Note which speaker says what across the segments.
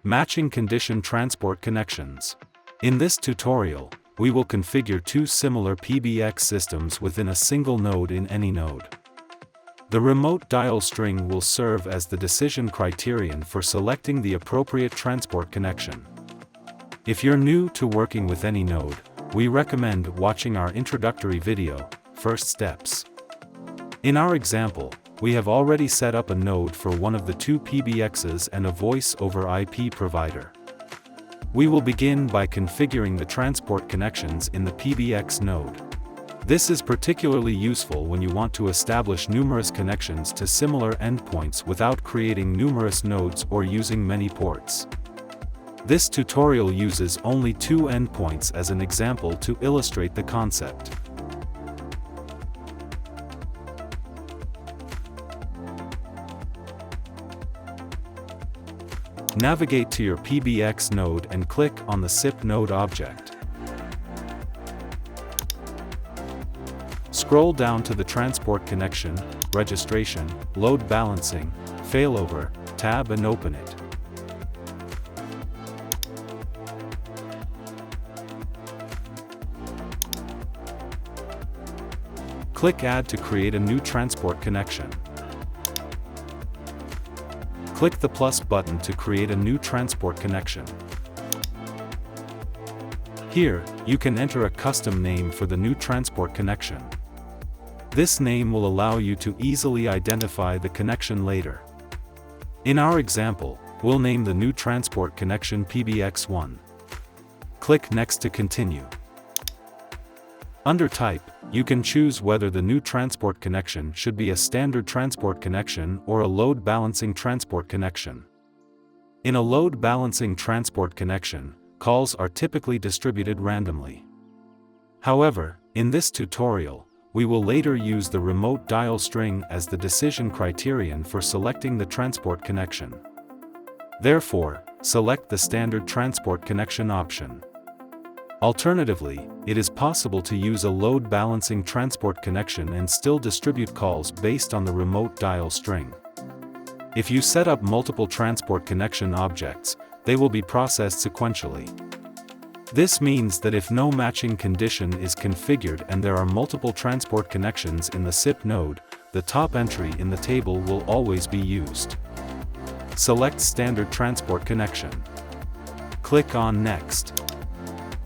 Speaker 1: Matching condition transport connections. In this tutorial, we will configure two similar PBX systems within a single node in anynode. The remote dial string will serve as the decision criterion for selecting the appropriate transport connection. If you're new to working with anynode, we recommend watching our introductory video, First Steps. In our example, we have already set up a node for one of the two PBXs and a voice over IP provider. We will begin by configuring the transport connections in the PBX node. This is particularly useful when you want to establish numerous connections to similar endpoints without creating numerous nodes or using many ports. This tutorial uses only two endpoints as an example to illustrate the concept. Navigate to your PBX node and click on the SIP node object. Scroll down to the Transport Connection, Registration, Load Balancing, Failover tab and open it. Click Add to create a new transport connection. Click the plus button to create a new transport connection. Here, you can enter a custom name for the new transport connection. This name will allow you to easily identify the connection later. In our example, we'll name the new transport connection PBX1. Click Next to continue. Under Type, you can choose whether the new transport connection should be a standard transport connection or a load balancing transport connection. In a load balancing transport connection, calls are typically distributed randomly. However, in this tutorial, we will later use the remote dial string as the decision criterion for selecting the transport connection. Therefore, select the standard transport connection option. Alternatively, it is possible to use a load balancing transport connection and still distribute calls based on the remote dial string. If you set up multiple transport connection objects, they will be processed sequentially. This means that if no matching condition is configured and there are multiple transport connections in the SIP node, the top entry in the table will always be used. Select Standard Transport Connection. Click on Next.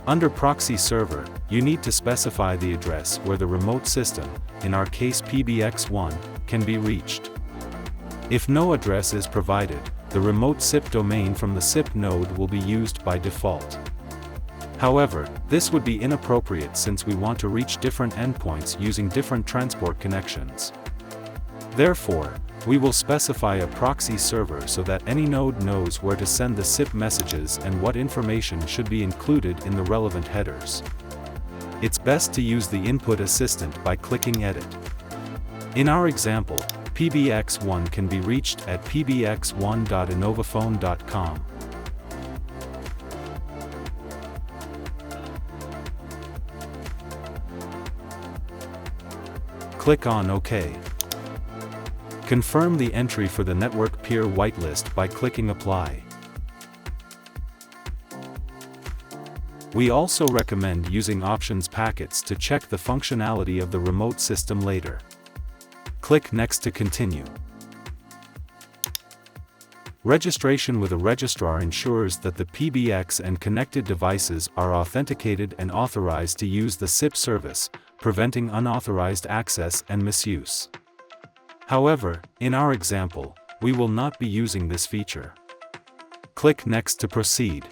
Speaker 1: Under Proxy Server, you need to specify the address where the remote system, in our case PBX1, can be reached. If no address is provided, the remote SIP domain from the SIP node will be used by default. However, this would be inappropriate since we want to reach different endpoints using different transport connections. Therefore, we will specify a proxy server so that any node knows where to send the SIP messages and what information should be included in the relevant headers. It's best to use the Input Assistant by clicking Edit. In our example, PBX1 can be reached at pbx1.innovaphone.com. Click on OK. Confirm the entry for the network peer whitelist by clicking Apply. We also recommend using options packets to check the functionality of the remote system later. Click Next to continue. Registration with a registrar ensures that the PBX and connected devices are authenticated and authorized to use the SIP service, preventing unauthorized access and misuse. However, in our example, we will not be using this feature. Click Next to proceed.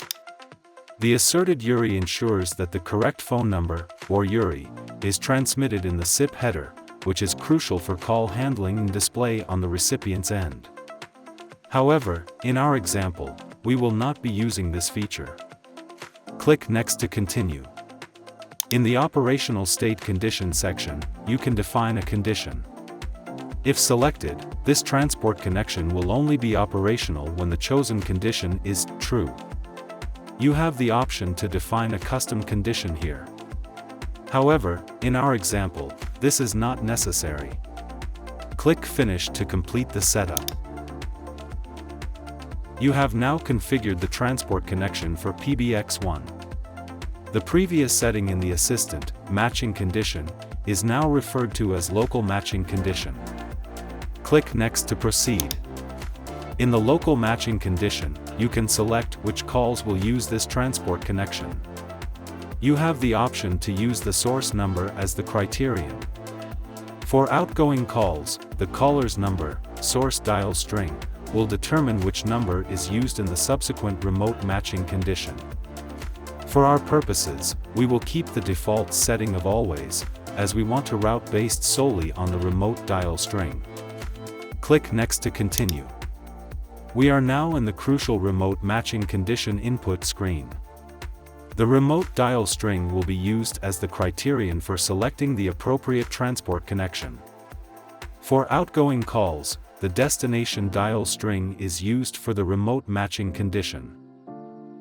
Speaker 1: The asserted URI ensures that the correct phone number, or URI, is transmitted in the SIP header, which is crucial for call handling and display on the recipient's end. However, in our example, we will not be using this feature. Click Next to continue. In the Operational State Condition section, you can define a condition. If selected, this transport connection will only be operational when the chosen condition is true. You have the option to define a custom condition here. However, in our example, this is not necessary. Click Finish to complete the setup. You have now configured the transport connection for PBX1. The previous setting in the assistant, matching condition, is now referred to as local matching condition. Click Next to proceed. In the local matching condition, you can select which calls will use this transport connection. You have the option to use the source number as the criterion. For outgoing calls, the caller's number, source dial string, will determine which number is used in the subsequent remote matching condition. For our purposes, we will keep the default setting of always, as we want to route based solely on the remote dial string. Click Next to continue. We are now in the crucial remote matching condition input screen. The remote dial string will be used as the criterion for selecting the appropriate transport connection. For outgoing calls, the destination dial string is used for the remote matching condition.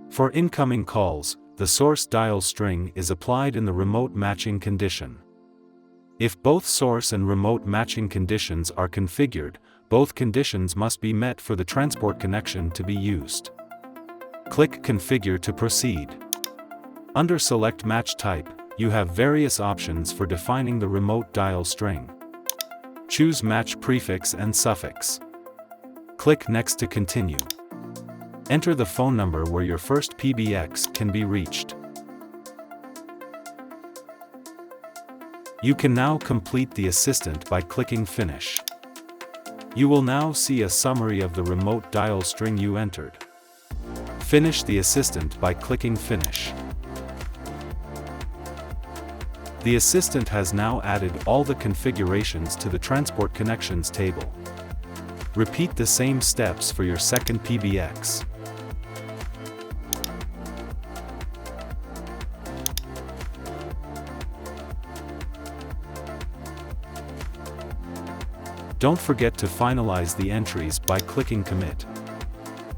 Speaker 1: For incoming calls, the source dial string is applied in the remote matching condition. If both source and remote matching conditions are configured, both conditions must be met for the transport connection to be used. Click Configure to proceed. Under Select Match Type, you have various options for defining the remote dial string. Choose Match Prefix and Suffix. Click Next to continue. Enter the phone number where your first PBX can be reached. You can now complete the assistant by clicking Finish. You will now see a summary of the remote dial string you entered. Finish the assistant by clicking Finish. The assistant has now added all the configurations to the transport connections table. Repeat the same steps for your second PBX. Don't forget to finalize the entries by clicking Commit.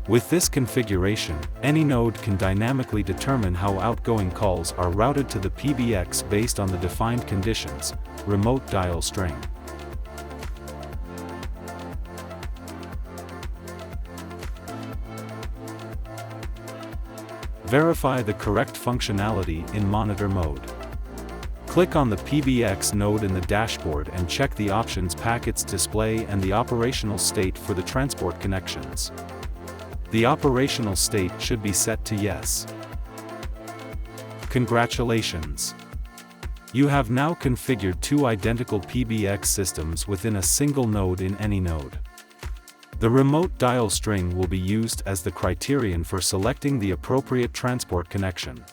Speaker 1: With this configuration, any node can dynamically determine how outgoing calls are routed to the PBX based on the defined conditions, remote dial string. Verify the correct functionality in monitor mode. Click on the PBX node in the dashboard and check the options packets display and the operational state for the transport connections. The operational state should be set to Yes. Congratulations! You have now configured two identical PBX systems within a single node in anynode. The remote dial string will be used as the criterion for selecting the appropriate transport connection.